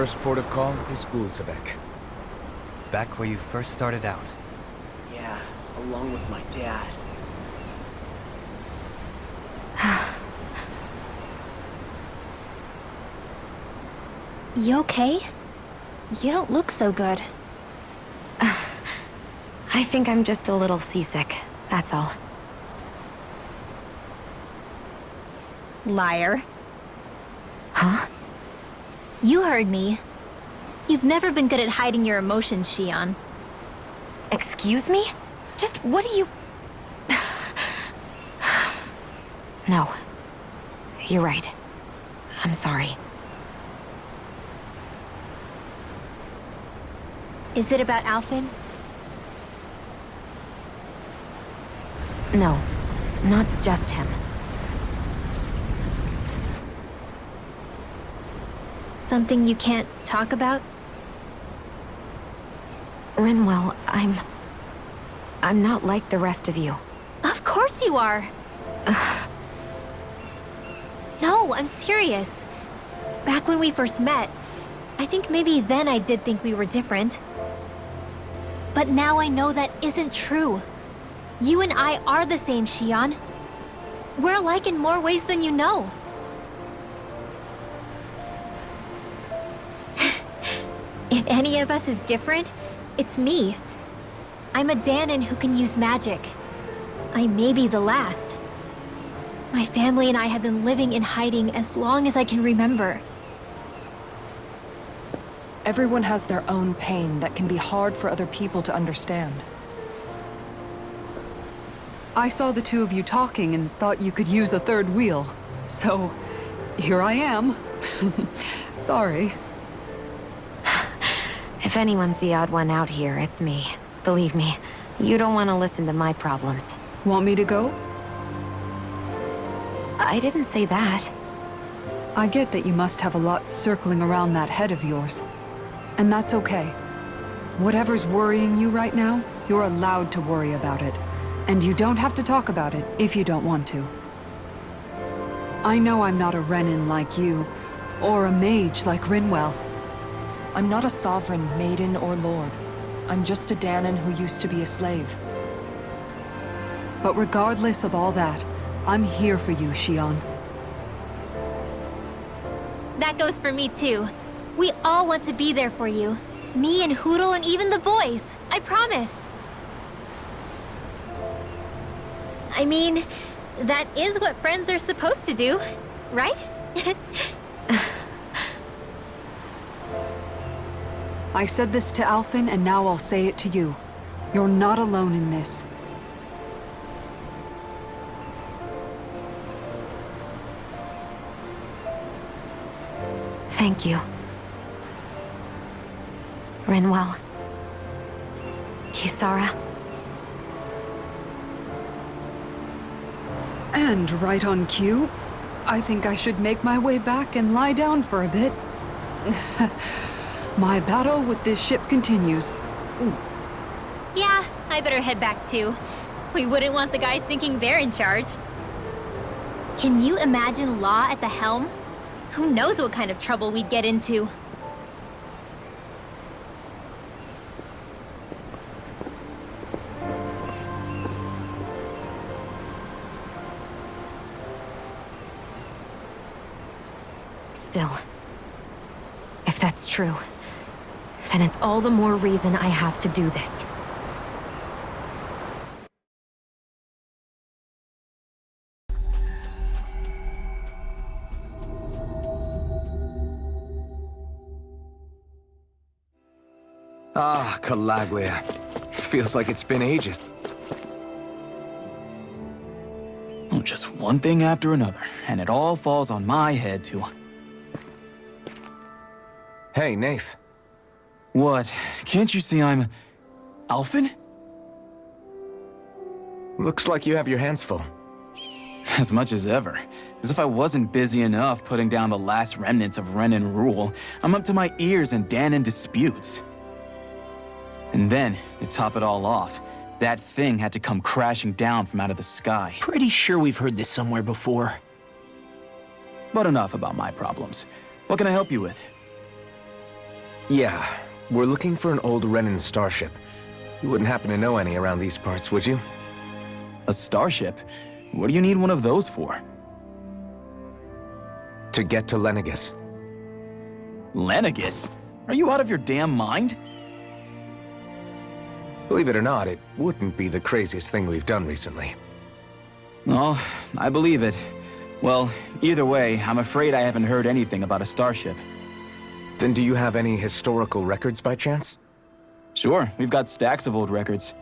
first port of call is Ulzebek. Back where you first started out. Yeah, along with my dad. You okay? You don't look so good. I think I'm just a little seasick, that's all. Liar. Huh? You heard me. You've never been good at hiding your emotions, Shion. Excuse me? Just what do you... No. You're right. I'm sorry. Is it about Alphen? No. Not just him. Something you can't talk about? Rinwell, I'm not like the rest of you. Of course you are! No, I'm serious. Back when we first met, I think maybe then I did think we were different. But now I know that isn't true. You and I are the same, Shion. We're alike in more ways than you know. If any of us is different, it's me. I'm a Danon who can use magic. I may be the last. My family and I have been living in hiding as long as I can remember. Everyone has their own pain that can be hard for other people to understand. I saw the two of you talking and thought you could use a third wheel. So, here I am. Sorry. If anyone's the odd one out here, it's me. Believe me, you don't want to listen to my problems. Want me to go? I didn't say that. I get that you must have a lot circling around that head of yours. And that's okay. Whatever's worrying you right now, you're allowed to worry about it. And you don't have to talk about it if you don't want to. I know I'm not a Renin like you, or a mage like Rinwell. I'm not a sovereign, maiden, or lord. I'm just a Danon who used to be a slave. But regardless of all that, I'm here for you, Shion. That goes for me too. We all want to be there for you. Me and Hootle and even the boys. I promise. I mean, that is what friends are supposed to do, right? I said this to Alphen, and now I'll say it to you. You're not alone in this. Thank you. Rinwell. Kisara. And right on cue, I think I should make my way back and lie down for a bit. My battle with this ship continues. Yeah, I better head back too. We wouldn't want the guys thinking they're in charge. Can you imagine Law at the helm? Who knows what kind of trouble we'd get into? Still, if that's true, then it's all the more reason I have to do this. Ah, Calaglia. Feels like it's been ages. Oh, just one thing after another, and it all falls on my head too. Hey, Nath. What? Can't you see I'm... Alphen? Looks like you have your hands full. As much as ever. As if I wasn't busy enough putting down the last remnants of Renin rule, I'm up to my ears in Danon disputes. And then, to top it all off, that thing had to come crashing down from out of the sky. Pretty sure we've heard this somewhere before. But enough about my problems. What can I help you with? Yeah, we're looking for an old Renan starship. You wouldn't happen to know any around these parts, would you? A starship? What do you need one of those for? To get to Lenegus. Lenegus? Are you out of your damn mind? Believe it or not, it wouldn't be the craziest thing we've done recently. Well, I believe it. Well, either way, I'm afraid I haven't heard anything about a starship. Then do you have any historical records by chance? Sure, we've got stacks of old records.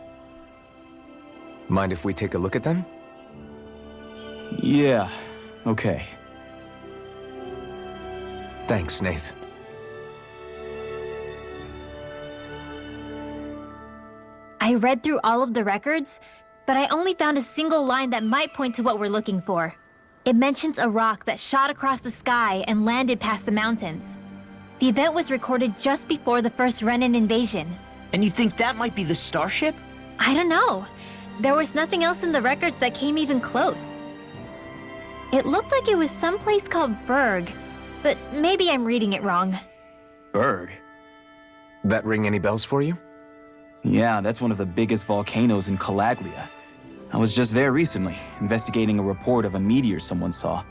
Mind if we take a look at them? Yeah, okay. Thanks, Nath. I read through all of the records, but I only found a single line that might point to what we're looking for. It mentions a rock that shot across the sky and landed past the mountains. The event was recorded just before the first Renan invasion. And you think that might be the starship? I don't know. There was nothing else in the records that came even close. It looked like it was someplace called Berg, but maybe I'm reading it wrong. Berg? That ring any bells for you? Yeah, that's one of the biggest volcanoes in Calaglia. I was just there recently, investigating a report of a meteor someone saw.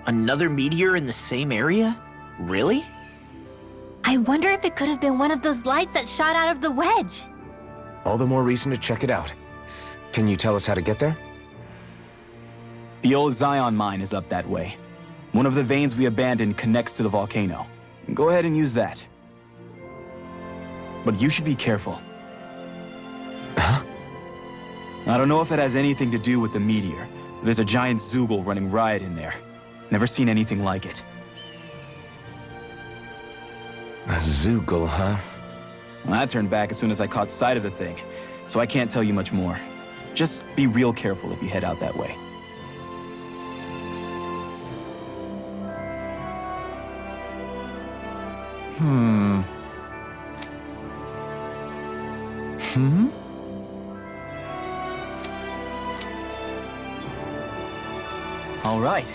Another meteor in the same area? Really? I wonder if it could have been one of those lights that shot out of the wedge. All the more reason to check it out. Can you tell us how to get there? The old Zion mine is up that way. One of the veins we abandoned connects to the volcano. Go ahead and use that. But you should be careful. Huh? I don't know if it has anything to do with the meteor. There's a giant Zoogle running riot in there. Never seen anything like it. A Zoogle, huh? Well, I turned back as soon as I caught sight of the thing, so I can't tell you much more. Just be real careful if you head out that way. All right.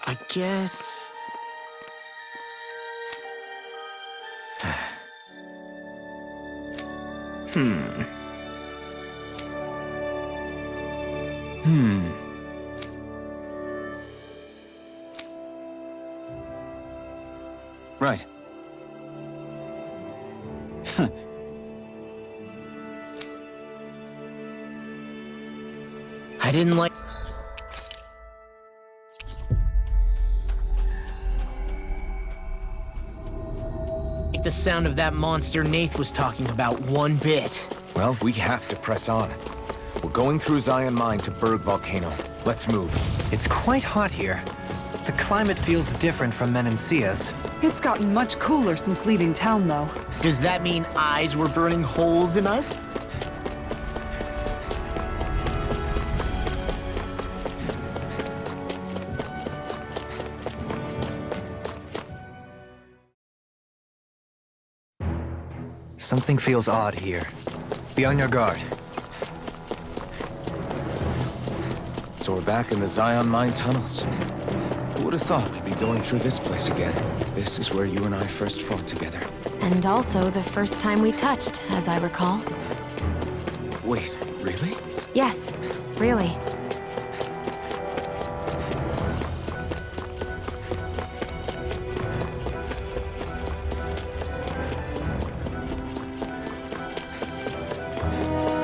I guess... Right. I didn't like the sound of that monster Nath was talking about one bit. Well, we have to press on. We're going through Zion Mine to Berg Volcano. Let's move. It's quite hot here. The climate feels different from Menancia's. It's gotten much cooler since leaving town, though. Does that mean eyes were burning holes in us? Something feels odd here. Be on your guard. So we're back in the Zion Mine tunnels. Who would have thought we'd be going through this place again? This is where you and I first fought together. And also the first time we touched, as I recall. Wait, really? Yes, really.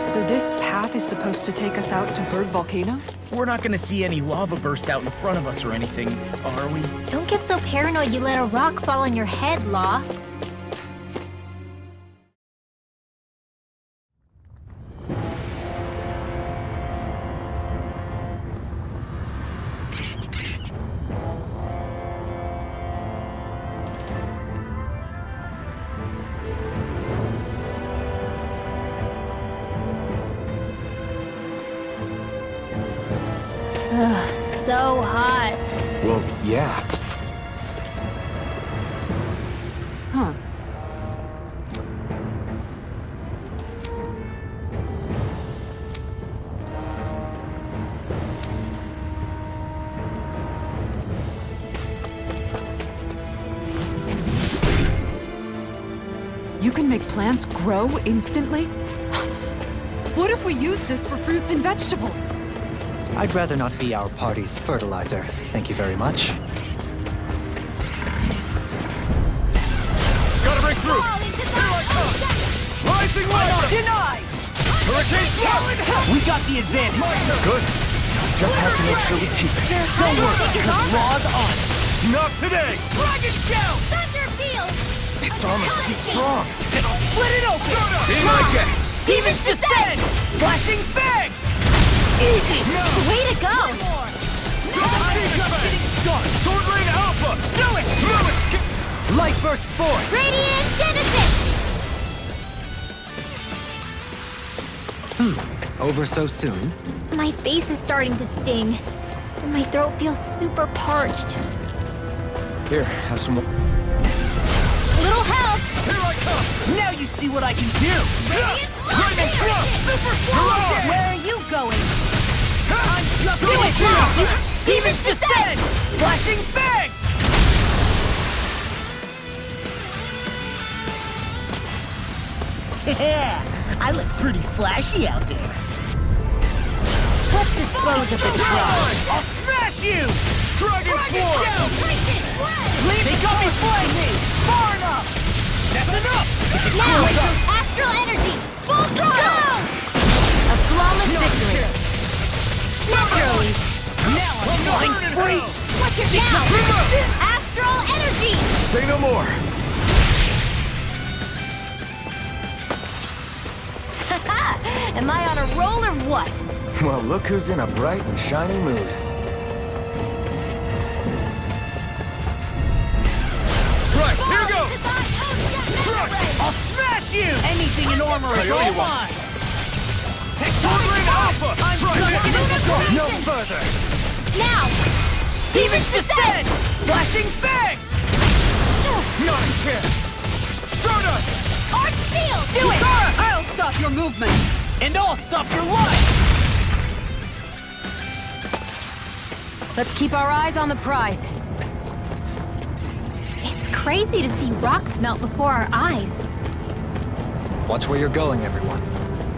So this path is supposed to take us out to Berg Volcano? We're not gonna see any lava burst out in front of us or anything, are we? Don't get so paranoid you let a rock fall on your head, Law. Ugh, so hot. Well, yeah. Huh. You can make plants grow instantly? What if we use this for fruits and vegetables? I'd rather not be our party's fertilizer. Thank you very much. Gotta break through! Here I come! Rising Wyvern! Denied! Hurricane Flood! We got the advantage. Good. Just have to make sure we keep it. Don't worry, because Raw's on. Not today! Dragon Shout! Thunderfield! It's almost too strong. It'll split it open! Be like it! Demons Descend! Flashing Fang! Easy! Way to go! Sword Rain Alpha! Do it! Light Burst Force! Radiant Genesis! Over so soon? My face is starting to sting. And my throat feels super parched. Here, have some more. Little help! Here I come! Now you see what I can do! Lightning Thrust! Super slow! Where are you going? I'm just Do it now! Demons Descend! Flashing Fang! Yeah, I look pretty flashy out there. Let's dispose of the trash. I'll smash you! Dragon Sword! They got me flanking! Far enough! That's enough! Now! Astral energy! Full throttle! A flawless victory. Naturally. Now I'm flying free! Now! Astral energy! Say no more! Am I on a roll or what? Well, look who's in a bright and shiny mood. Right, here goes! I'll smash you! Anything in armor is all mine! Take Sword Rain Alpha! I'm Try just this! getting to go no further! Now! Demons Descend! Flashing Fang! Not a chance! Stardust! Arch Field! Do it! I'll stop your movement! And I'll stop your life! Let's keep our eyes on the prize. It's crazy to see rocks melt before our eyes. Watch where you're going, everyone.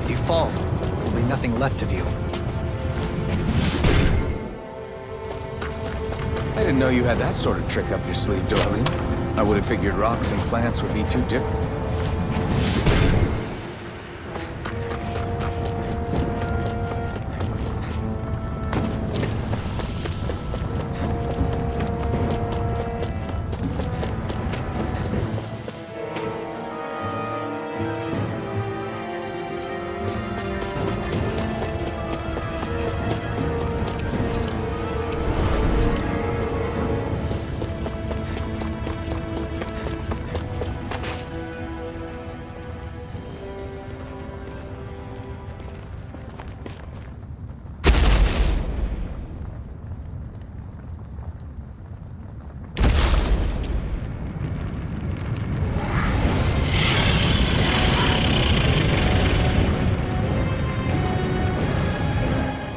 If you fall, there'll be nothing left of you. I didn't know you had that sort of trick up your sleeve, Darlene. I would have figured rocks and plants would be too different.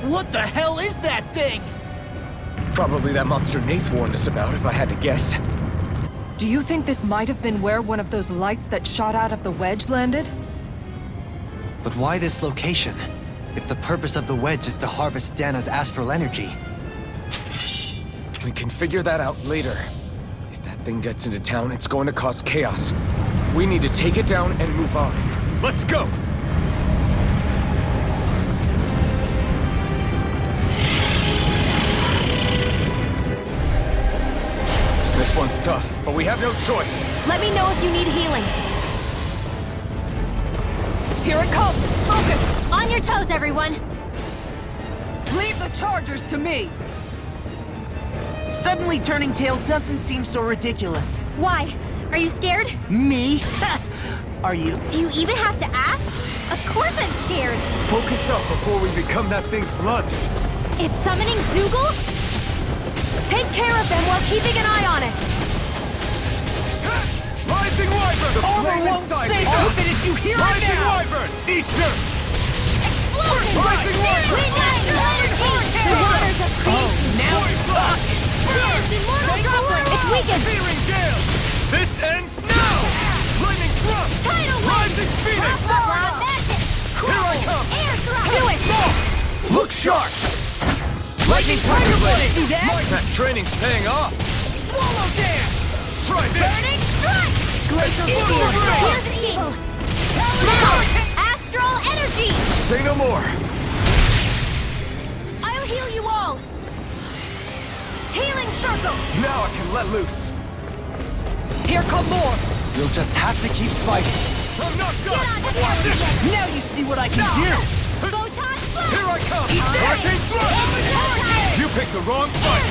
What the hell is that thing? Probably that monster Nath warned us about, if I had to guess. Do you think this might have been where one of those lights that shot out of the wedge landed? But why this location? If the purpose of the wedge is to harvest Dana's astral energy. We can figure that out later. If that thing gets into town, it's going to cause chaos. We need to take it down and move on. Let's go! This one's tough, but we have no choice. Let me know if you need healing. Here it comes! Focus! On your toes, everyone! Leave the chargers to me! Suddenly turning tail doesn't seem so ridiculous. Why? Are you scared? Me? Are you? Do you even have to ask? Of course I'm scared! Focus up before we become that thing's lunch! It's summoning Zoogle? Take care of them while keeping an eye on it. Rising Wyvern! The Armor flame won't inside save me! you if it is you hear it Rising now! Wyvern! Eat this! Explosion! Rising Wyvern! We natural energy! The waters of creation! Now it's up! Yes, immortal droplet! It's weakened! Searing Gale! This ends now! Lightning Thrust! Time Shark! Lightning Tiger Blade! See that? That training's paying off! Swallow dance! Try this! Burning strike! Glacier Here's Force! the evil! Now! Astral energy! Say no more! I'll heal you all! Healing circle! Now I can let loose! Here come more! You'll just have to keep fighting. I'm not Get done! on the Watch this! Now you see what I can do! Photon blast! Here I come! Eat that! Hurricane thrust! You picked the wrong fight!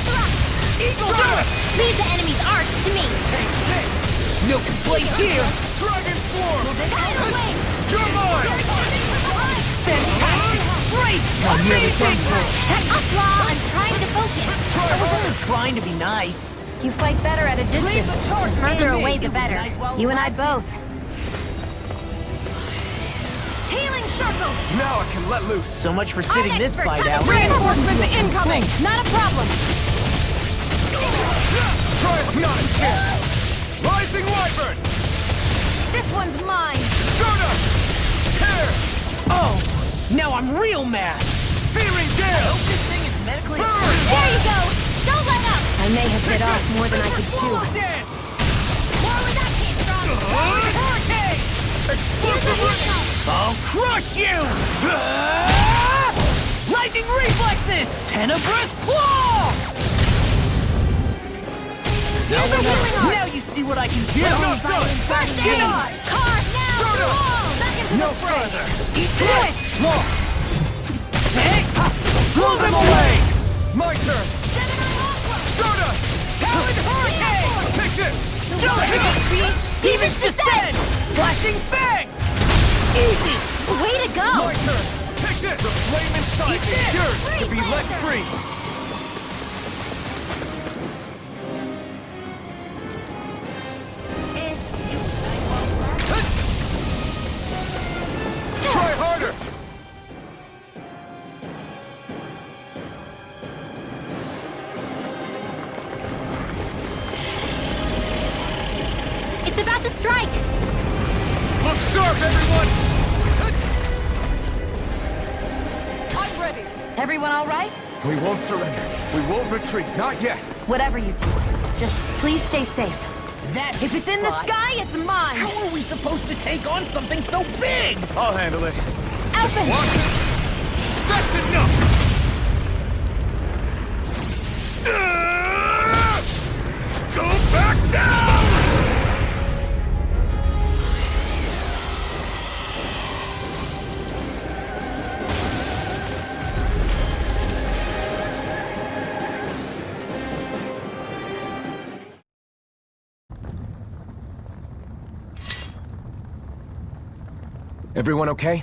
Eagle Stop Dust! it! Leave the enemy's arch to me! No complaints here! Dragon Swarm! Out of the way! You're mine! Fantastic! Great! Amazing! A flaw, I'm trying to focus. I was only trying to be nice. You fight better at a distance. Further away, the better. You and I both. Healing circle! Now I can let loose! So much for sitting I'm this expert. fight out. Reinforcements incoming! Not a problem! Try it! Not a chance! Rising Wyvern! This one's mine! Soda! Tear! Oh! Now I'm real mad! Searing Gale! This thing is medically... Burn! There you go! Don't let up! I may have bit off more than I could chew. Dance! More with that came strong! Hurricane! Explosive ring! I'll crush you! Lightning reflexes! Tenebrous claw! Here's a healing arm! Now you see what I can do! Not done! First aid! Car now! Soda! Whoa! Back into No the fray! further! Eat this! More! Hey! Blow them away! My turn! Soda! Talon Hurricane! Take this! Demons descend! Flashing Fang! Easy! Way to go! My turn! Take this! The flame inside me is yours to be let free! Try harder! It's about to strike! Look sharp, everyone! I'm ready! Everyone all right? We won't surrender. We won't retreat. Not yet. Whatever you do, just please stay safe. That's If it's in the fine. sky, it's mine! How are we supposed to take on something so big? I'll handle it. Alphen! One. That's enough! Go back down! Everyone okay?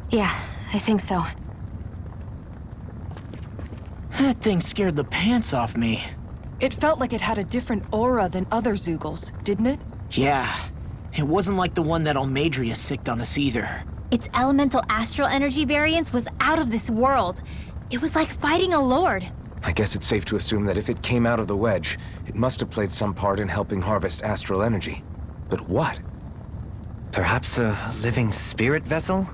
Yeah, I think so. That thing scared the pants off me. It felt like it had a different aura than other Zeugles, didn't it? Yeah. It wasn't like the one that Almadria sicked on us either. Its elemental astral energy variance was out of this world. It was like fighting a lord. I guess it's safe to assume that if it came out of the wedge, it must have played some part in helping harvest astral energy. But what? Perhaps a living spirit vessel?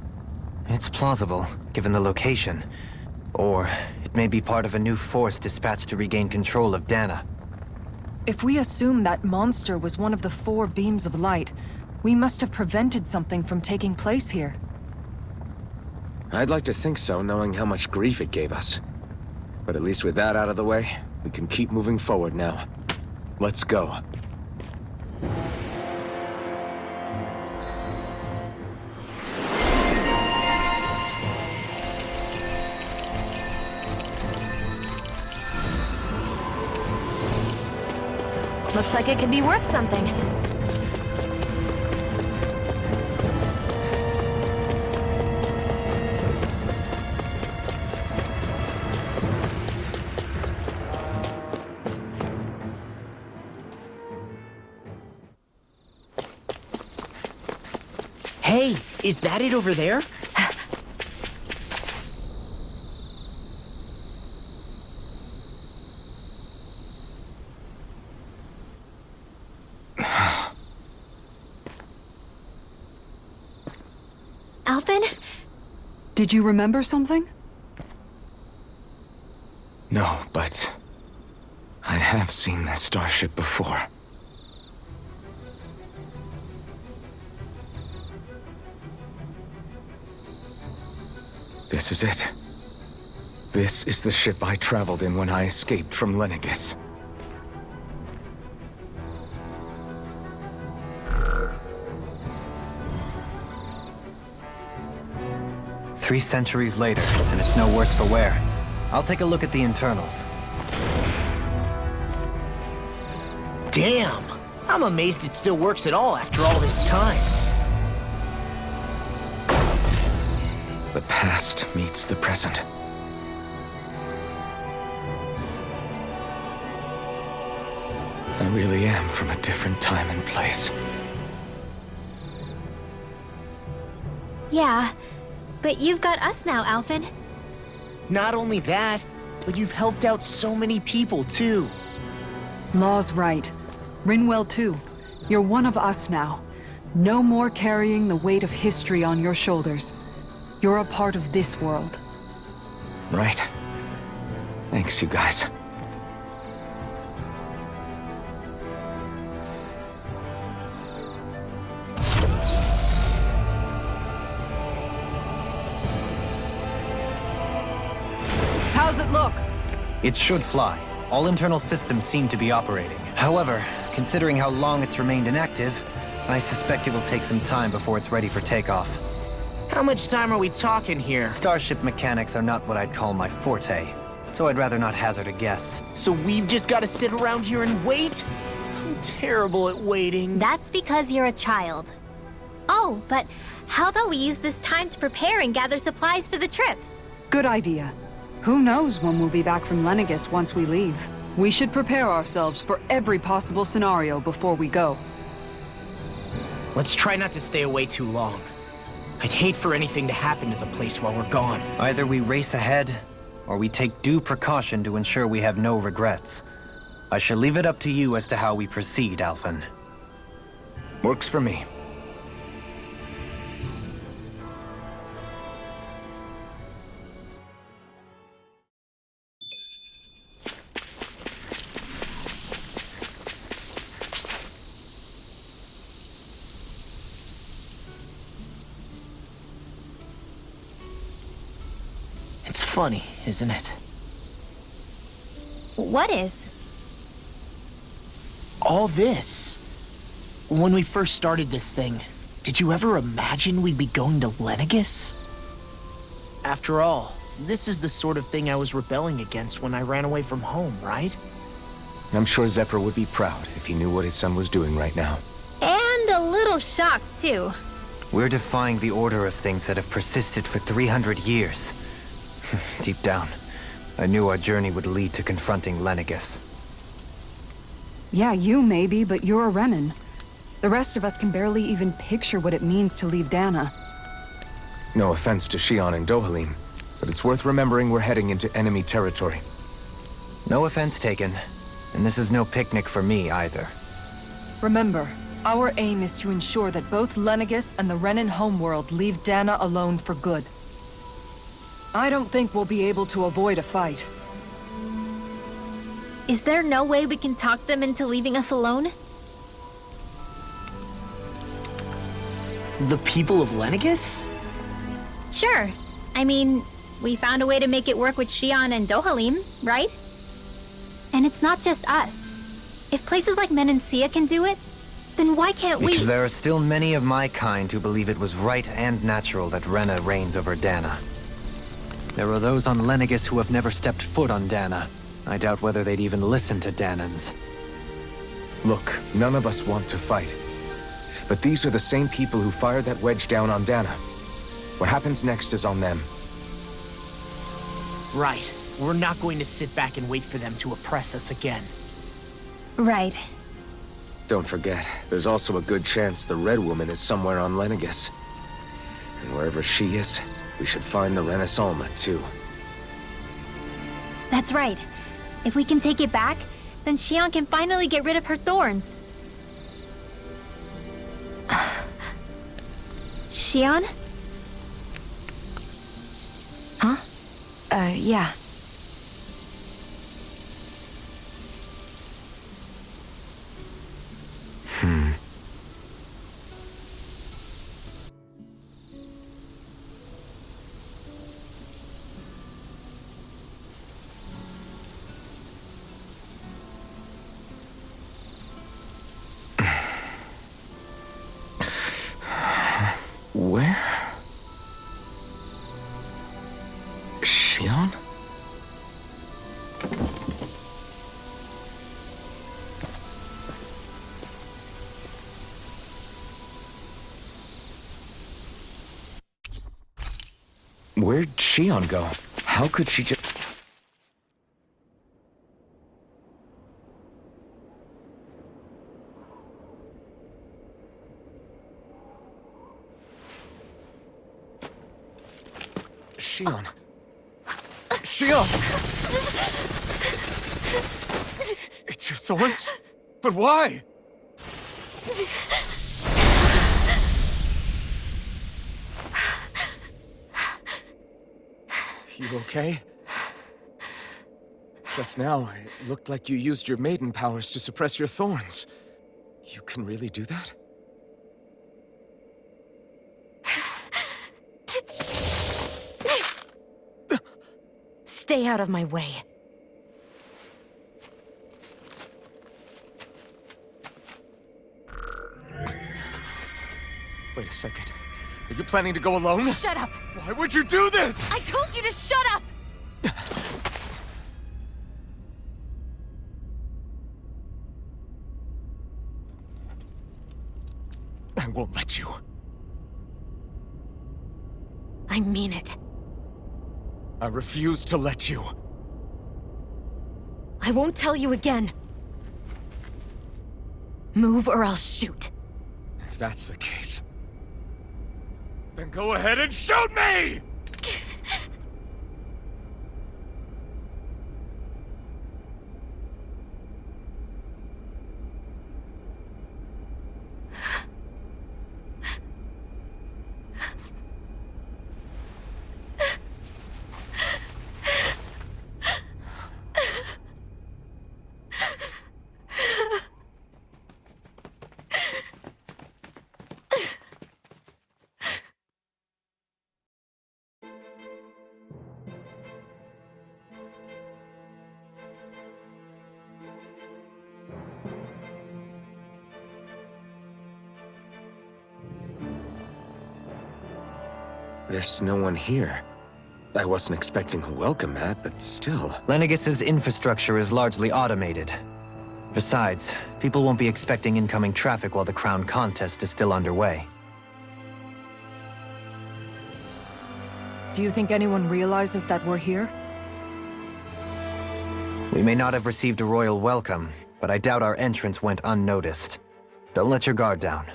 It's plausible, given the location. Or it may be part of a new force dispatched to regain control of Dana. If we assume that monster was one of the 4 beams of light, we must have prevented something from taking place here. I'd like to think so, knowing how much grief it gave us. But at least with that out of the way, we can keep moving forward now. Let's go. Looks like it could be worth something. Hey, is that it over there? Alphen? Did you remember something? No, but I have seen this starship before. This is it. This is the ship I traveled in when I escaped from Lenegis. Three centuries later, and it's no worse for wear. I'll take a look at the internals. Damn! I'm amazed it still works at all after all this time. The past meets the present. I really am from a different time and place. Yeah, but you've got us now, Alphen. Not only that, but you've helped out so many people, too. Law's right. Rinwell too. You're one of us now. No more carrying the weight of history on your shoulders. You're a part of this world. Right. Thanks, you guys. How's it look? It should fly. All internal systems seem to be operating. However, considering how long it's remained inactive, I suspect it will take some time before it's ready for takeoff. How much time are we talking here? Starship mechanics are not what I'd call my forte, so I'd rather not hazard a guess. So we've just got to sit around here and wait? I'm terrible at waiting. That's because you're a child. Oh, but how about we use this time to prepare and gather supplies for the trip? Good idea. Who knows when we'll be back from Lenegis once we leave? We should prepare ourselves for every possible scenario before we go. Let's try not to stay away too long. I'd hate for anything to happen to the place while we're gone. Either we race ahead, or we take due precaution to ensure we have no regrets. I shall leave it up to you as to how we proceed, Alphen. Works for me. It's funny, isn't it? What is? All this. When we first started this thing, did you ever imagine we'd be going to Lenegis? After all, this is the sort of thing I was rebelling against when I ran away from home, right? I'm sure Zephyr would be proud if he knew what his son was doing right now. And a little shocked, too. We're defying the order of things that have persisted for 300 years. Deep down, I knew our journey would lead to confronting Lenegis. Yeah, you maybe, but you're a Renan. The rest of us can barely even picture what it means to leave Dana. No offense to Xion and Dohalim, but it's worth remembering we're heading into enemy territory. No offense taken, and this is no picnic for me either. Remember, our aim is to ensure that both Lenegis and the Renan homeworld leave Dana alone for good. I don't think we'll be able to avoid a fight. Is there no way we can talk them into leaving us alone? The people of Lenegis? Sure. I mean, we found a way to make it work with Xion and Dohalim, right? And it's not just us. If places like Menancia can do it, then why can't we? Because there are still many of my kind who believe it was right and natural that Rena reigns over Dana. There are those on Lenegis who have never stepped foot on Dana. I doubt whether they'd even listen to Danans. Look, none of us want to fight. But these are the same people who fired that wedge down on Dana. What happens next is on them. Right. We're not going to sit back and wait for them to oppress us again. Right. Don't forget, there's also a good chance the Red Woman is somewhere on Lenegis. And wherever she is, we should find the Renaissance too. That's right. If we can take it back, then Xion can finally get rid of her thorns. Xion? Yeah. Where'd Shion go? How could she just... Shion. Shion! It's your thorns? But why? You okay? Just now, it looked like you used your maiden powers to suppress your thorns. You can really do that? Stay out of my way. Wait a second. Are you planning to go alone? Shut up! Why would you do this? I told you to shut up! I won't let you. I mean it. I refuse to let you. I won't tell you again. Move or I'll shoot. If that's the case, then go ahead and shoot me! There's no one here. I wasn't expecting a welcome mat, but still. Lenegis' infrastructure is largely automated. Besides, people won't be expecting incoming traffic while the crown contest is still underway. Do you think anyone realizes that we're here? We may not have received a royal welcome, but I doubt our entrance went unnoticed. Don't let your guard down.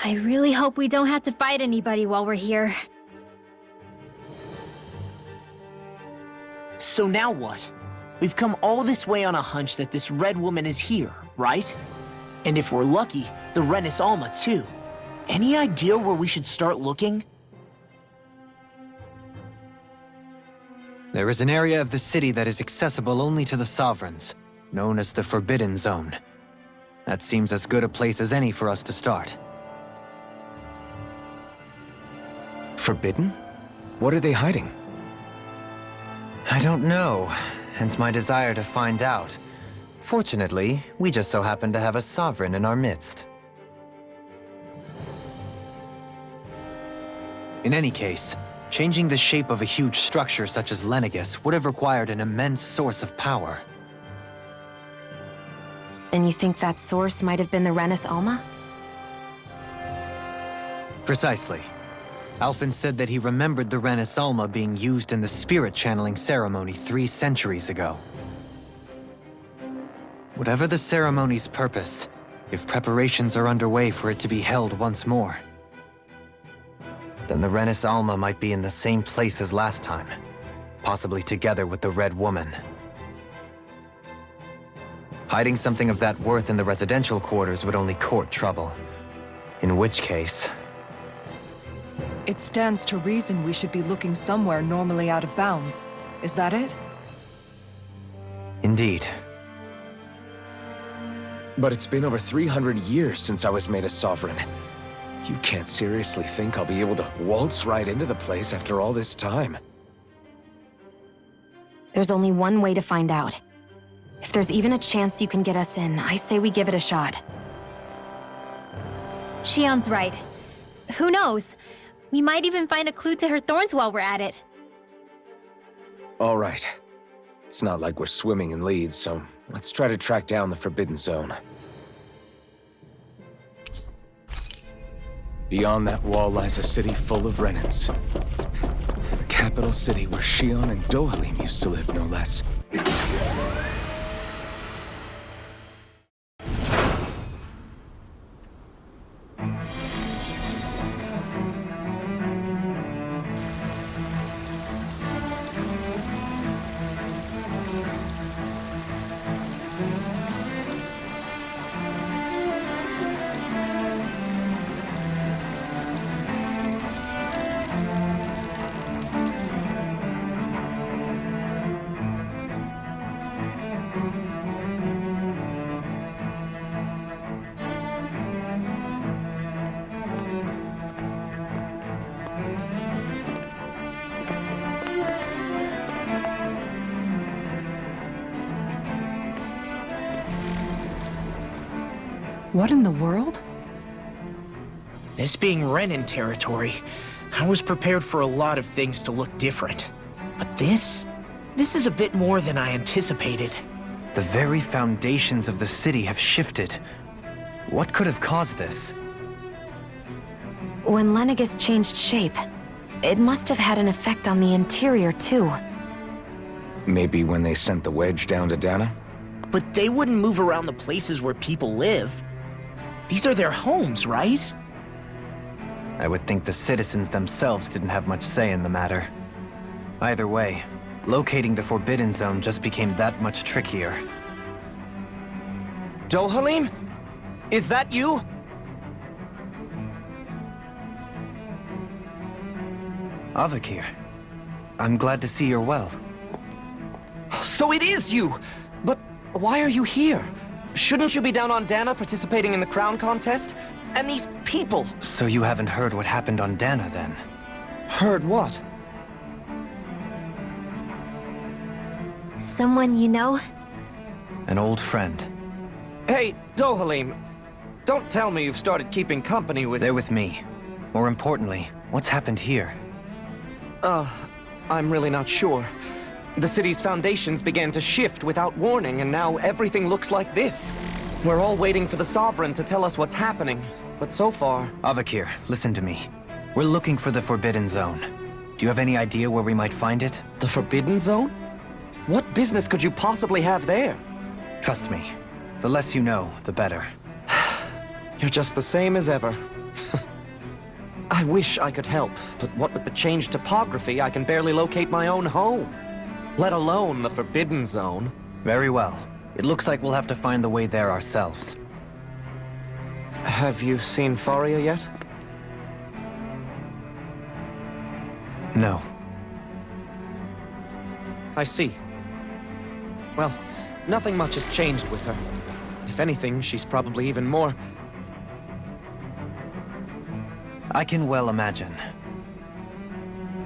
I really hope we don't have to fight anybody while we're here. So now what? We've come all this way on a hunch that this red woman is here, right? And if we're lucky, the Renis Alma too. Any idea where we should start looking? There is an area of the city that is accessible only to the Sovereigns, known as the Forbidden Zone. That seems as good a place as any for us to start. Forbidden? What are they hiding? I don't know, hence my desire to find out. Fortunately, we just so happen to have a Sovereign in our midst. In any case, changing the shape of a huge structure such as Lenegis would have required an immense source of power. Then you think that source might have been the Renis Alma? Precisely. Alphen said that he remembered the Renis Alma being used in the spirit channeling ceremony 3 centuries ago. Whatever the ceremony's purpose, if preparations are underway for it to be held once more, then the Renis Alma might be in the same place as last time, possibly together with the Red Woman. Hiding something of that worth in the residential quarters would only court trouble. In which case... It stands to reason we should be looking somewhere normally out of bounds. Is that it? Indeed. But it's been over 300 years since I was made a Sovereign. You can't seriously think I'll be able to waltz right into the place after all this time. There's only one way to find out. If there's even a chance you can get us in, I say we give it a shot. Shion's right. Who knows? We might even find a clue to her thorns while we're at it. All right. It's not like we're swimming in leads, so let's try to track down the Forbidden Zone. Beyond that wall lies a city full of Renans. The capital city where Shion and Dohalim used to live, no less. What in the world? This being Renan territory, I was prepared for a lot of things to look different. But this is a bit more than I anticipated. The very foundations of the city have shifted. What could have caused this? When Lenegis changed shape, it must have had an effect on the interior, too. Maybe when they sent the wedge down to Dana? But they wouldn't move around the places where people live. These are their homes, right? I would think the citizens themselves didn't have much say in the matter. Either way, locating the Forbidden Zone just became that much trickier. Dohalim? Is that you? Avakir, I'm glad to see you're well. So it is you! But why are you here? Shouldn't you be down on Dana participating in the crown contest? And these people! So you haven't heard what happened on Dana, then? Heard what? Someone you know? An old friend. Hey, Dohalim, don't tell me you've started keeping company with... They're with me. More importantly, what's happened here? I'm really not sure. The city's foundations began to shift without warning, and now everything looks like this. We're all waiting for the Sovereign to tell us what's happening, but so far... Avakir, listen to me. We're looking for the Forbidden Zone. Do you have any idea where we might find it? The Forbidden Zone? What business could you possibly have there? Trust me. The less you know, the better. You're just the same as ever. I wish I could help, but what with the changed topography, I can barely locate my own home. Let alone the Forbidden Zone. Very well. It looks like we'll have to find the way there ourselves. Have you seen Faria yet? No. I see. Well, nothing much has changed with her. If anything, she's probably even more... I can well imagine.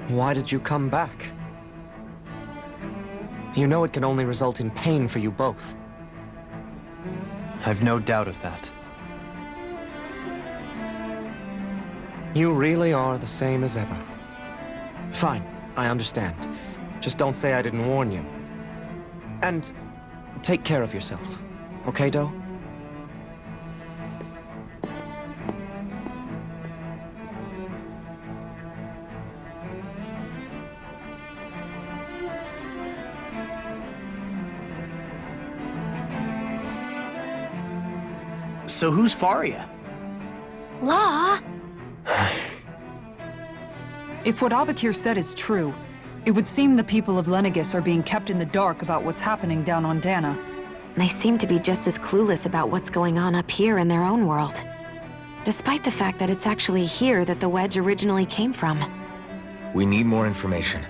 Why did you come back? You know it can only result in pain for you both. I've no doubt of that. You really are the same as ever. Fine, I understand. Just don't say I didn't warn you. And take care of yourself. Okay, Do? So who's Faria? Law? If what Avakir said is true, it would seem the people of Lenegis are being kept in the dark about what's happening down on Dana. They seem to be just as clueless about what's going on up here in their own world. Despite the fact that it's actually here that the wedge originally came from. We need more information.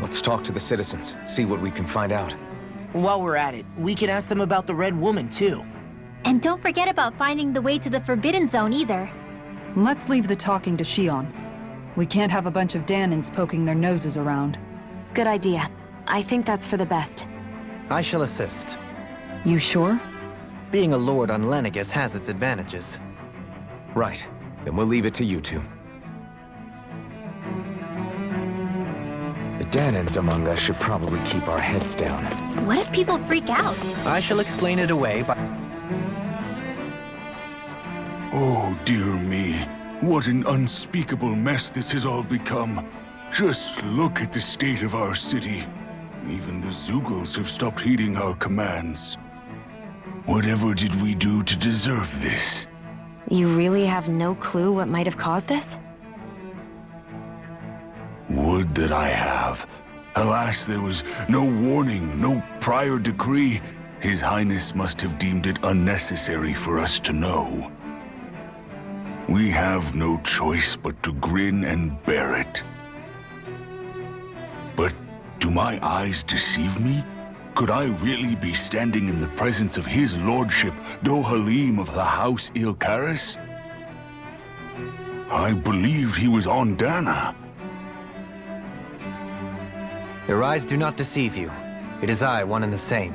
Let's talk to the citizens, see what we can find out. While we're at it, we can ask them about the Red Woman, too. And don't forget about finding the way to the Forbidden Zone either. Let's leave the talking to Shion. We can't have a bunch of Danans poking their noses around. Good idea. I think that's for the best. I shall assist. You sure? Being a lord on Lenegis has its advantages. Right. Then we'll leave it to you two. The Danans among us should probably keep our heads down. What if people freak out? I shall explain it away by... Oh, dear me. What an unspeakable mess this has all become. Just look at the state of our city. Even the Zeugles have stopped heeding our commands. Whatever did we do to deserve this? You really have no clue what might have caused this? Would that I have. Alas, there was no warning, no prior decree. His Highness must have deemed it unnecessary for us to know. We have no choice but to grin and bear it. But do my eyes deceive me? Could I really be standing in the presence of his lordship, Dohalim of the House Ilkaris? I believed he was on Dana. Your eyes do not deceive you. It is I, one and the same.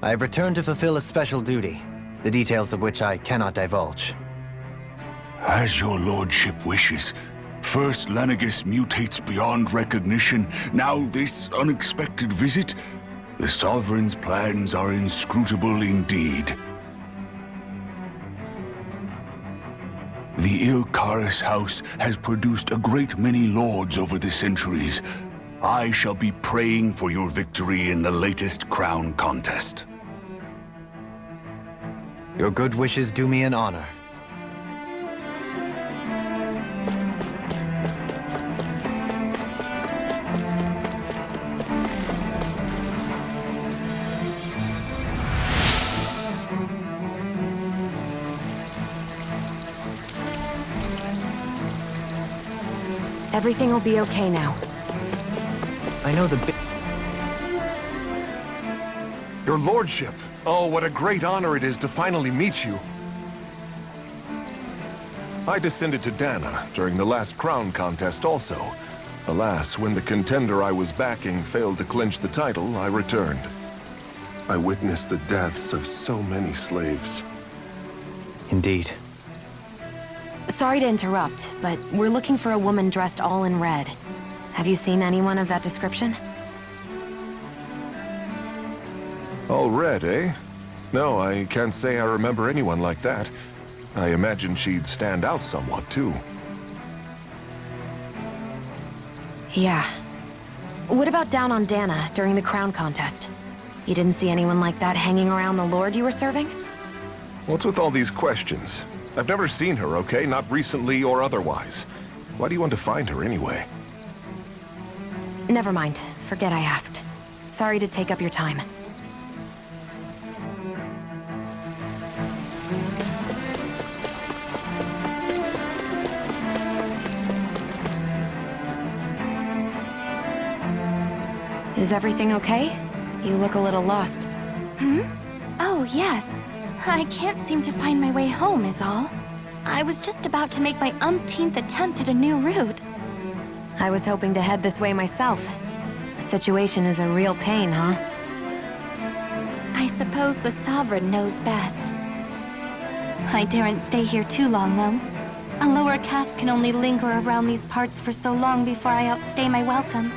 I have returned to fulfill a special duty, the details of which I cannot divulge. As your lordship wishes. First Lenegis mutates beyond recognition, now this unexpected visit. The Sovereign's plans are inscrutable indeed. The Ilkaris house has produced a great many lords over the centuries. I shall be praying for your victory in the latest crown contest. Your good wishes do me an honor. Everything will be okay now. I know the Your lordship! Oh, what a great honor it is to finally meet you. I descended to Dana during the last crown contest also. Alas, when the contender I was backing failed to clinch the title, I returned. I witnessed the deaths of so many slaves. Indeed. Sorry to interrupt, but we're looking for a woman dressed all in red. Have you seen anyone of that description? All red, eh? No, I can't say I remember anyone like that. I imagine she'd stand out somewhat, too. Yeah. What about down on Dana during the crown contest? You didn't see anyone like that hanging around the lord you were serving? What's with all these questions? I've never seen her, okay? Not recently or otherwise. Why do you want to find her anyway? Never mind. Forget I asked. Sorry to take up your time. Is everything okay? You look a little lost. Oh, yes. I can't seem to find my way home, is all. I was just about to make my umpteenth attempt at a new route. I was hoping to head this way myself. The situation is a real pain, huh? I suppose the Sovereign knows best. I daren't stay here too long, though. A lower caste can only linger around these parts for so long before I outstay my welcome.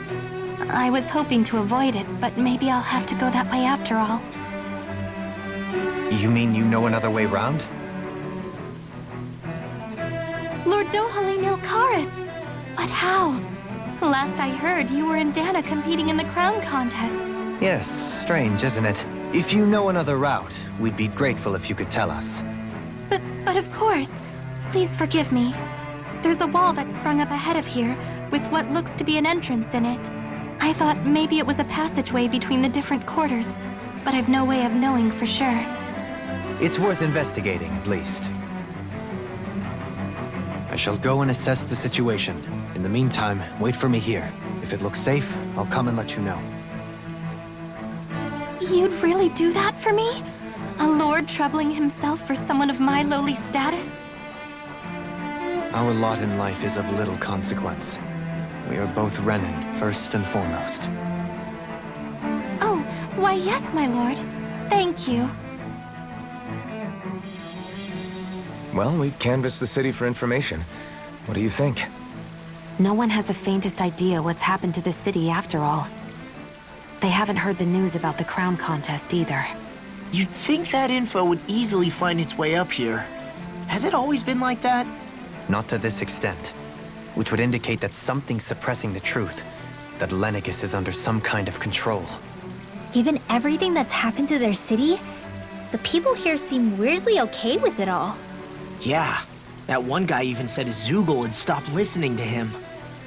I was hoping to avoid it, but maybe I'll have to go that way after all. You mean you know another way round? Lord Dohalim Ilkaris! But how? Last I heard, you were in Dana competing in the crown contest. Yes, strange, isn't it? If you know another route, we'd be grateful if you could tell us. But of course. Please forgive me. There's a wall that sprung up ahead of here, with what looks to be an entrance in it. I thought maybe it was a passageway between the different quarters, but I've no way of knowing for sure. It's worth investigating, at least. I shall go and assess the situation. In the meantime, wait for me here. If it looks safe, I'll come and let you know. You'd really do that for me? A lord troubling himself for someone of my lowly status? Our lot in life is of little consequence. We are both Renan, first and foremost. Oh, why yes, my lord. Thank you. Well, we've canvassed the city for information. What do you think? No one has the faintest idea what's happened to the city after all. They haven't heard the news about the crown contest either. You'd think that info would easily find its way up here. Has it always been like that? Not to this extent, which would indicate that something's suppressing the truth, that Lenegis is under some kind of control. Given everything that's happened to their city, the people here seem weirdly okay with it all. Yeah, that one guy even said his Zoogle had stopped listening to him.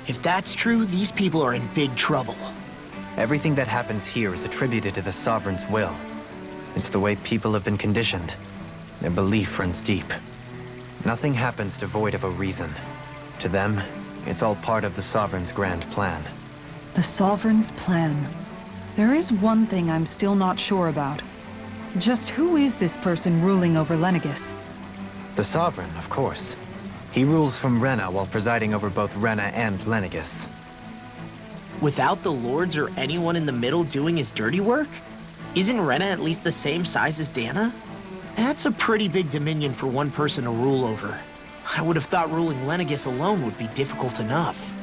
If that's true, these people are in big trouble. Everything that happens here is attributed to the Sovereign's will. It's the way people have been conditioned. Their belief runs deep. Nothing happens devoid of a reason. To them, it's all part of the Sovereign's grand plan. The Sovereign's plan. There is one thing I'm still not sure about. Just who is this person ruling over Lenegis? The Sovereign, of course. He rules from Rena while presiding over both Rena and Lenegis. Without the lords or anyone in the middle doing his dirty work? Isn't Rena at least the same size as Dana? That's a pretty big dominion for one person to rule over. I would have thought ruling Lenegis alone would be difficult enough.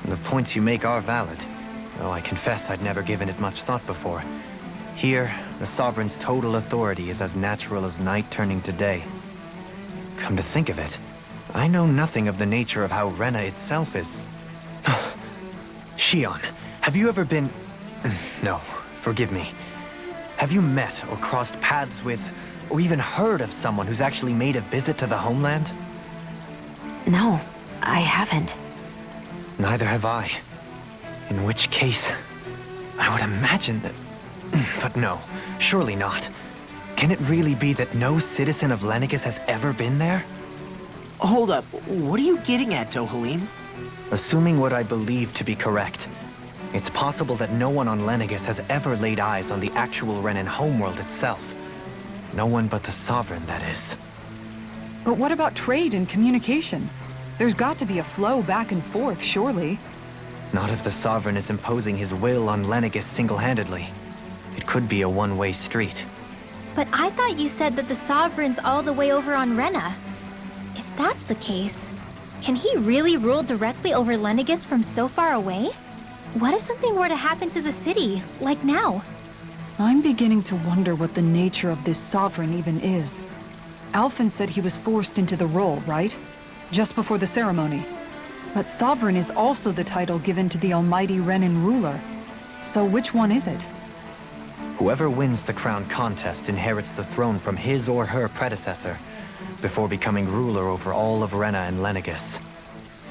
The points you make are valid, though I confess I'd never given it much thought before. Here, the Sovereign's total authority is as natural as night turning to day. Come to think of it, I know nothing of the nature of how Rena itself is. Shion, have you ever been... No, forgive me. Have you met or crossed paths with, or even heard of someone who's actually made a visit to the homeland? No, I haven't. Neither have I. In which case, I would imagine that... But no, surely not. Can it really be that no citizen of Lenegis has ever been there? Hold up, what are you getting at, Tohalim? Assuming what I believe to be correct, it's possible that no one on Lenegis has ever laid eyes on the actual Renan homeworld itself. No one but the Sovereign, that is. But what about trade and communication? There's got to be a flow back and forth, surely. Not if the Sovereign is imposing his will on Lenegis single-handedly. It could be a one-way street. But I thought you said that the Sovereign's all the way over on Rena. If that's the case, can he really rule directly over Lenegis from so far away? What if something were to happen to the city, like now? I'm beginning to wonder what the nature of this Sovereign even is. Alphen said he was forced into the role, right? Just before the ceremony. But Sovereign is also the title given to the almighty Renan ruler. So which one is it? Whoever wins the crown contest inherits the throne from his or her predecessor, before becoming ruler over all of Rena and Lenegis.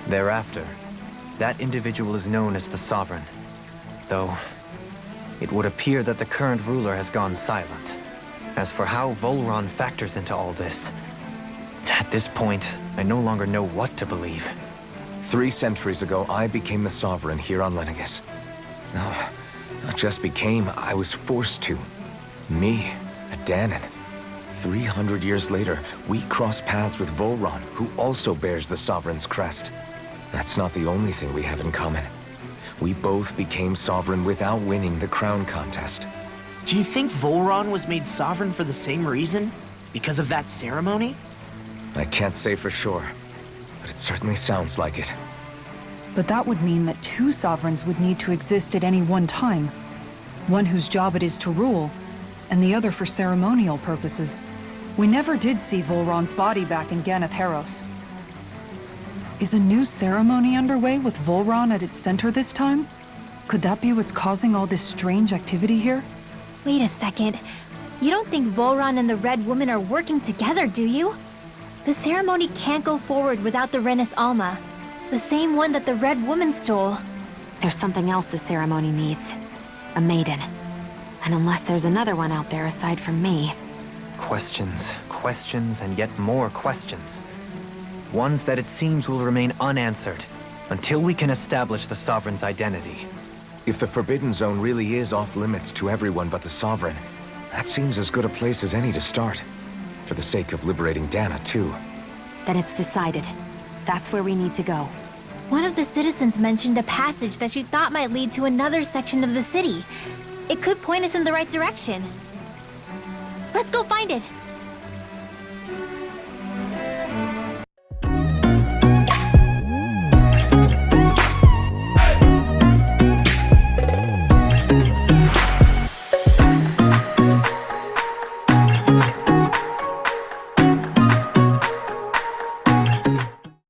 Thereafter, that individual is known as the Sovereign. Though, it would appear that the current ruler has gone silent. As for how Volron factors into all this, at this point, I no longer know what to believe. 3 centuries ago, I became the Sovereign here on Lenegis. No, not just became, I was forced to. Me, a Danon. 300 years later, we cross paths with Volron, who also bears the Sovereign's crest. That's not the only thing we have in common. We both became Sovereign without winning the crown contest. Do you think Volron was made Sovereign for the same reason? Because of that ceremony? I can't say for sure, but it certainly sounds like it. But that would mean that 2 Sovereigns would need to exist at any one time. One whose job it is to rule, and the other for ceremonial purposes. We never did see Volron's body back in Ganath Haros. Is a new ceremony underway with Volron at its center this time? Could that be what's causing all this strange activity here? Wait a second. You don't think Volron and the Red Woman are working together, do you? The ceremony can't go forward without the Renis Alma. The same one that the Red Woman stole. There's something else the ceremony needs. A maiden. And unless there's another one out there aside from me... Questions, questions, and yet more questions. Ones that it seems will remain unanswered, until we can establish the Sovereign's identity. If the Forbidden Zone really is off-limits to everyone but the Sovereign, that seems as good a place as any to start. For the sake of liberating Dana, too. Then it's decided. That's where we need to go. One of the citizens mentioned a passage that she thought might lead to another section of the city. It could point us in the right direction. Let's go find it!